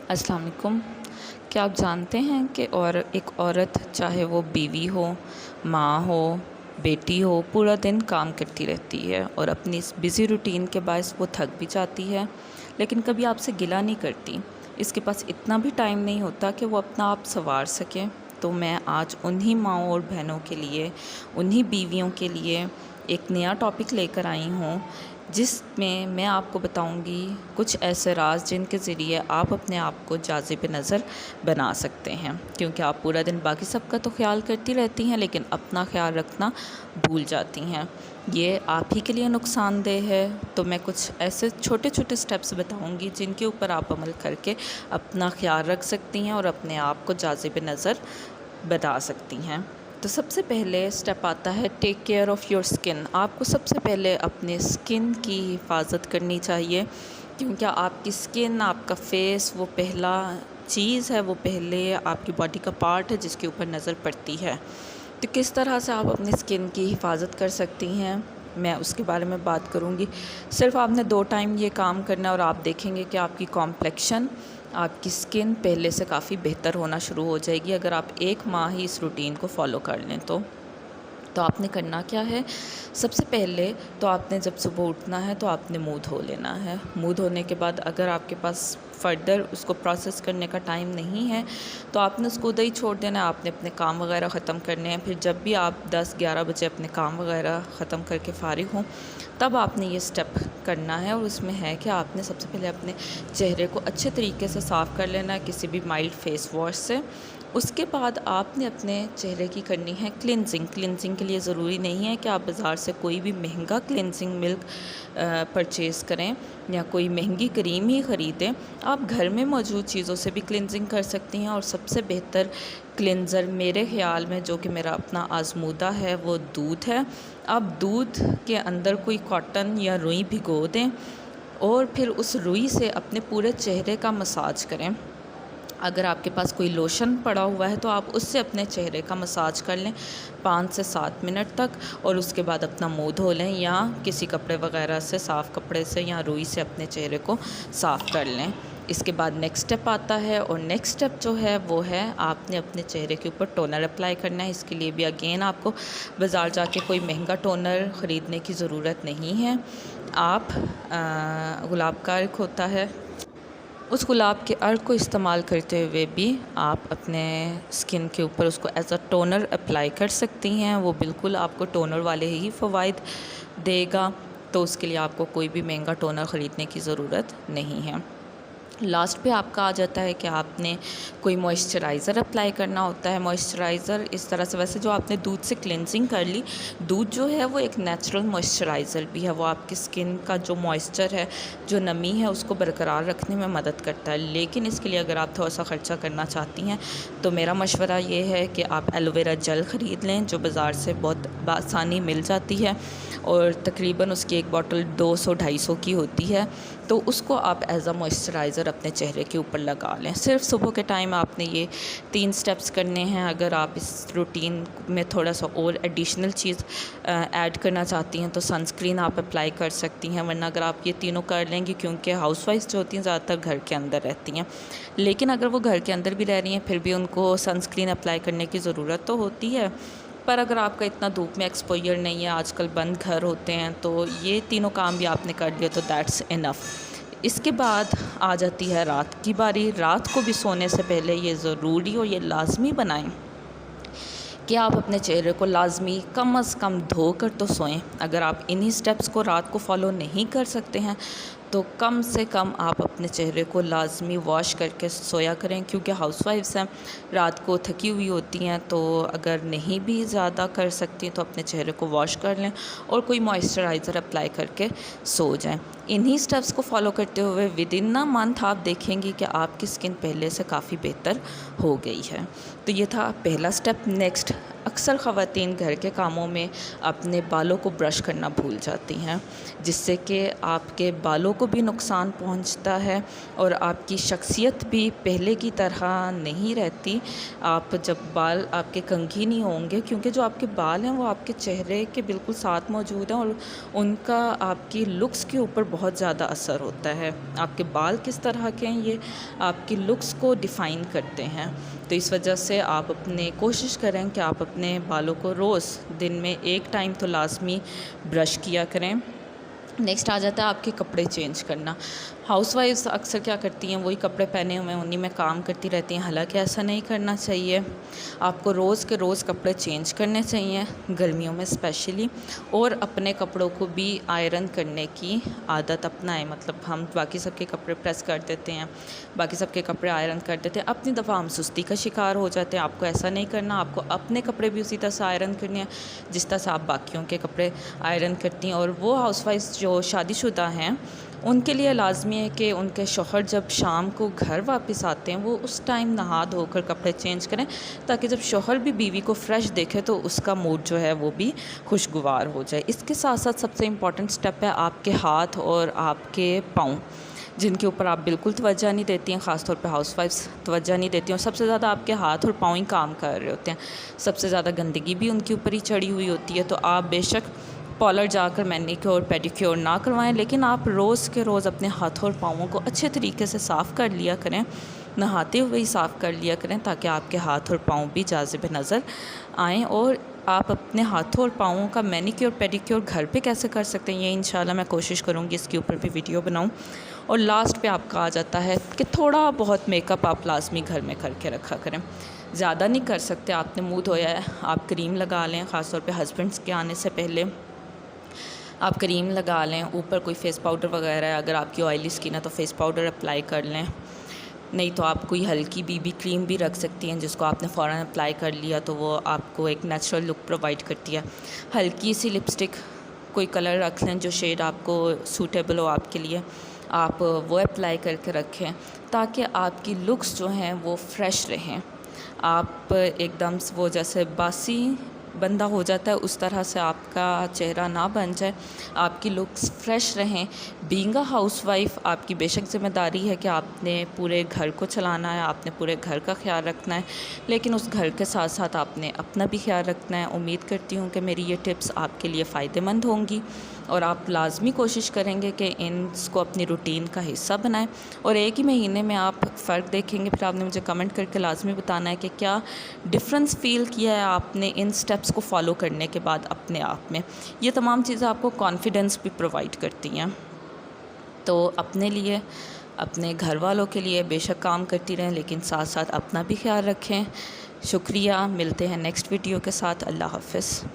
अस्सलाम वालेकुम। क्या आप जानते हैं कि और एक औरत चाहे वो बीवी हो, माँ हो, बेटी हो, पूरा दिन काम करती रहती है और अपनी इस बिज़ी रूटीन के बायस वो थक भी जाती है, लेकिन कभी आपसे गिला नहीं करती। इसके पास इतना भी टाइम नहीं होता कि वो अपना आप सँवार सके। तो मैं आज उन्हीं माँओं और बहनों के लिए, उन्हीं बीवियों के लिए एक नया टॉपिक लेकर आई हूँ, जिसमें मैं आपको बताऊंगी कुछ ऐसे राज जिनके ज़रिए आप अपने आप को जाज़िब नज़र बना सकते हैं। क्योंकि आप पूरा दिन बाकी सबका तो ख्याल करती रहती हैं, लेकिन अपना ख्याल रखना भूल जाती हैं। ये आप ही के लिए नुकसानदेह है। तो मैं कुछ ऐसे छोटे छोटे स्टेप्स बताऊंगी जिनके ऊपर आप अमल करके अपना ख्याल रख सकती हैं और अपने आप को जाज़िब नज़र बना सकती हैं। तो सबसे पहले स्टेप आता है take care of your skin. आपको सबसे पहले अपने स्किन की हिफाजत करनी चाहिए, क्योंकि आपकी स्किन, आपका फेस वो पहला चीज़ है, वो पहले आपकी बॉडी का पार्ट है जिसके ऊपर नज़र पड़ती है। तो किस तरह से आप अपनी स्किन की हिफाजत कर सकती हैं, मैं उसके बारे में बात करूँगी। सिर्फ आपने 2 टाइम ये काम करना है और आप देखेंगे कि आपकी कॉम्प्लेक्शन, आपकी स्किन पहले से काफ़ी बेहतर होना शुरू हो जाएगी, अगर आप 1 माह ही इस रूटीन को फॉलो कर लें तो। आपने करना क्या है, सबसे पहले तो आपने जब सुबह उठना है तो आपने मुंह धो लेना है। मुंह धोने के बाद अगर आपके पास फ़र्दर उसको प्रोसेस करने का टाइम नहीं है तो आपने उसको उधर ही छोड़ देना है। आपने अपने काम वगैरह ख़त्म करने हैं। फिर जब भी आप 10-11 बजे अपने काम वगैरह ख़त्म करके फ़ारिग हों, तब आपने ये स्टेप करना है। और उसमें है कि आपने सबसे पहले अपने चेहरे को अच्छे तरीके से साफ़ कर लेना है किसी भी माइल्ड फेस वॉश से। उसके बाद आपने अपने चेहरे की करनी है क्लिनजिंग के लिए ज़रूरी नहीं है कि आप बाज़ार से कोई भी महंगा क्लिनजिंग मिल्क परचेज़ करें या कोई महंगी क्रीम ही ख़रीदें। आप घर में मौजूद चीज़ों से भी क्लिनजिंग कर सकती हैं। और सबसे बेहतर क्लिनज़र मेरे ख़्याल में, जो कि मेरा अपना आज़मूदा है, वो दूध है। आप दूध के अंदर कोई कॉटन या रुई भिगो दें और फिर उस रुई से अपने पूरे चेहरे का मसाज करें। अगर आपके पास कोई लोशन पड़ा हुआ है तो आप उससे अपने चेहरे का मसाज कर लें 5 से 7 मिनट तक, और उसके बाद अपना मुंह धो लें या किसी कपड़े वगैरह से, साफ़ कपड़े से या रुई से अपने चेहरे को साफ़ कर लें। इसके बाद नेक्स्ट स्टेप आता है, और नेक्स्ट स्टेप जो है वो है आपने अपने चेहरे के ऊपर टोनर अप्लाई करना है। इसके लिए भी अगेन आपको बाज़ार जाके कोई महंगा टोनर ख़रीदने की ज़रूरत नहीं है। आप गुलाब का अर्क होता है, उस गुलाब के अर्क को इस्तेमाल करते हुए भी आप अपने स्किन के ऊपर उसको एज अ टोनर अप्लाई कर सकती हैं। वो बिल्कुल आपको टोनर वाले ही फ़वाइद देगा। तो उसके लिए आपको कोई भी महंगा टोनर ख़रीदने की ज़रूरत नहीं है। लास्ट पे आपका आ जाता है कि आपने कोई मॉइस्चराइज़र अप्लाई करना होता है। मॉइस्चराइज़र इस तरह से, वैसे जो आपने दूध से क्लिनजिंग कर ली, दूध जो है वो एक नेचुरल मॉइस्चराइज़र भी है। वो आपकी स्किन का जो मॉइस्चर है, जो नमी है, उसको बरकरार रखने में मदद करता है। लेकिन इसके लिए अगर आप थोड़ा सा ख़र्चा करना चाहती हैं तो मेरा मशवरा ये है कि आप एलोवेरा जेल ख़रीद लें, जो बाज़ार से बहुत आसानी मिल जाती है और तकरीबन उसकी एक बॉटल 200-250 की होती है। तो उसको आप एज अ मॉइस्चराइज़र अपने चेहरे के ऊपर लगा लें। सिर्फ सुबह के टाइम आपने ये 3 स्टेप्स करने हैं। अगर आप इस रूटीन में थोड़ा सा और एडिशनल चीज़ ऐड करना चाहती हैं तो सनस्क्रीन आप अप्लाई कर सकती हैं। वरना अगर आप ये तीनों कर लेंगी, क्योंकि हाउसवाइफ्स जो होती हैं ज़्यादातर घर के अंदर रहती हैं, लेकिन अगर वो घर के अंदर भी रह रही हैं फिर भी उनको सनस्क्रीन अप्लाई करने की ज़रूरत तो होती है। पर अगर आपका इतना धूप में एक्सपोजर नहीं है, आजकल बंद घर होते हैं, तो ये तीनों काम भी आपने कर लिया तो दैट्स इनफ़। इसके बाद आ जाती है रात की बारी। रात को भी सोने से पहले ये ज़रूरी और ये लाजमी बनाएं कि आप अपने चेहरे को लाजमी कम अज़ कम धोकर तो सोएं। अगर आप इन्हीं स्टेप्स को रात को फॉलो नहीं कर सकते हैं तो कम से कम आप अपने चेहरे को लाजमी वॉश करके सोया करें, क्योंकि हाउसवाइफ्स हैं, रात को थकी हुई होती हैं। तो अगर नहीं भी ज़्यादा कर सकती तो अपने चेहरे को वॉश कर लें और कोई मॉइस्चराइज़र अप्लाई करके सो जाएं। इन्हीं स्टेप्स को फॉलो करते हुए विद इन अ मंथ आप देखेंगी कि आपकी स्किन पहले से काफ़ी बेहतर हो गई है। तो ये था पहला स्टेप। नेक्स्ट, अक्सर ख़वातीन घर के कामों में अपने बालों को ब्रश करना भूल जाती हैं, जिससे कि आपके बालों को भी नुकसान पहुंचता है और आपकी शख्सियत भी पहले की तरह नहीं रहती। आप जब बाल आपके कंघी नहीं होंगे, क्योंकि जो आपके बाल हैं वो आपके चेहरे के बिल्कुल साथ मौजूद हैं और उनका आपकी लुक्स के ऊपर बहुत ज़्यादा असर होता है। आपके बाल किस तरह के हैं ये आपकी लुक्स को डिफ़ाइन करते हैं। तो इस वजह से आप अपने कोशिश करें कि आप अपने बालों को रोज़ दिन में एक टाइम तो लाज़मी ब्रश किया करें। नेक्स्ट आ जाता है आपके कपड़े चेंज करना। हाउसवाइफ्स अक्सर क्या करती हैं, वही कपड़े पहने हुए हैं उन्हीं में काम करती रहती हैं, हालांकि ऐसा नहीं करना चाहिए। आपको रोज़ के रोज़ कपड़े चेंज करने चाहिए, गर्मियों में स्पेशली। और अपने कपड़ों को भी आयरन करने की आदत अपनाएं। मतलब हम बाकी सबके कपड़े प्रेस कर देते हैं, बाकी सबके कपड़े आयरन कर देते हैं, अपनी दफ़ा हम सुस्ती का शिकार हो जाते हैं। आपको ऐसा नहीं करना, आपको अपने कपड़े भी उसी तरह से आयरन करने हैं जिस तरह से आप बाकियों के कपड़े आयरन करती हैं। और वो हाउसवाइफ्स जो शादीशुदा हैं उनके लिए लाजमी है कि उनके शौहर जब शाम को घर वापस आते हैं वो उस टाइम नहा धोकर कपड़े चेंज करें, ताकि जब शौहर भी बीवी को फ़्रेश देखे तो उसका मूड जो है वो भी खुशगवार हो जाए। इसके साथ साथ सबसे इम्पॉर्टेंट स्टेप है आपके हाथ और आपके पाँव, जिनके ऊपर आप बिल्कुल तवज्जो नहीं देती हैं, ख़ास तौर पे हाउसवाइफ्स तवज्जो नहीं देती हैं। और सबसे ज़्यादा आपके हाथ और पाँव ही काम कर रहे होते हैं, सबसे ज़्यादा गंदगी भी उनके ऊपर ही चढ़ी हुई होती है। तो आप बेशक पार्लर जाकर मैनीक्योर पेडिक्योर ना करवाएं, लेकिन आप रोज़ के रोज़ अपने हाथों और पाँवों को अच्छे तरीके से साफ़ कर लिया करें, नहाते हुए ही साफ़ कर लिया करें, ताकि आपके हाथ और पाँव भी जाज़िब नज़र आएँ। और आप अपने हाथों और पाँवों का मैनीक्योर पेडिक्योर घर पे कैसे कर सकते हैं, ये इंशाल्लाह मैं कोशिश करूँगी इसके ऊपर भी वीडियो बनाऊँ। और लास्ट पे आपका आ जाता है कि थोड़ा बहुत मेकअप आप लाजमी घर में करके रखा करें, ज़्यादा नहीं कर सकते। आपने मुँह धोया है, आप क्रीम लगा लें, ख़ास तौर पे हस्बैंड्स के आने से पहले आप क्रीम लगा लें, ऊपर कोई फ़ेस पाउडर वगैरह है, अगर आपकी ऑयली स्किन है तो फ़ेस पाउडर अप्लाई कर लें, नहीं तो आप कोई हल्की बीबी क्रीम भी रख सकती हैं जिसको आपने फ़ौरन अप्लाई कर लिया तो वो आपको एक नेचुरल लुक प्रोवाइड करती है। हल्की सी लिपस्टिक कोई कलर रख लें जो शेड आपको सूटेबल हो आपके लिए, आप वो अप्लाई करके रखें ताकि आपकी लुक्स जो हैं वो फ़्रेश रहें। आप एकदम से वो जैसे बासी बंदा हो जाता है उस तरह से आपका चेहरा ना बन जाए, आपकी लुक्स फ्रेश रहें। बीइंग अ हाउसवाइफ आपकी बेशक ज़िम्मेदारी है कि आपने पूरे घर को चलाना है, आपने पूरे घर का ख्याल रखना है, लेकिन उस घर के साथ साथ आपने अपना भी ख्याल रखना है। उम्मीद करती हूँ कि मेरी ये टिप्स आपके लिए फ़ायदेमंद होंगी और आप लाजमी कोशिश करेंगे कि इसको अपनी रूटीन का हिस्सा बनाएं। और एक ही महीने में आप फ़र्क देखेंगे, फिर आपने मुझे कमेंट करके लाजमी बताना है कि क्या डिफरेंस फ़ील किया है आपने इन स्टेप्स को फॉलो करने के बाद अपने आप में। ये तमाम चीज़ें आपको कॉन्फिडेंस भी प्रोवाइड करती हैं। तो अपने लिए, अपने घर वालों के लिए बेशक काम करती रहें, लेकिन साथ साथ अपना भी ख्याल रखें। शुक्रिया, मिलते हैं नेक्स्ट वीडियो के साथ। अल्लाह हाफ़िज़।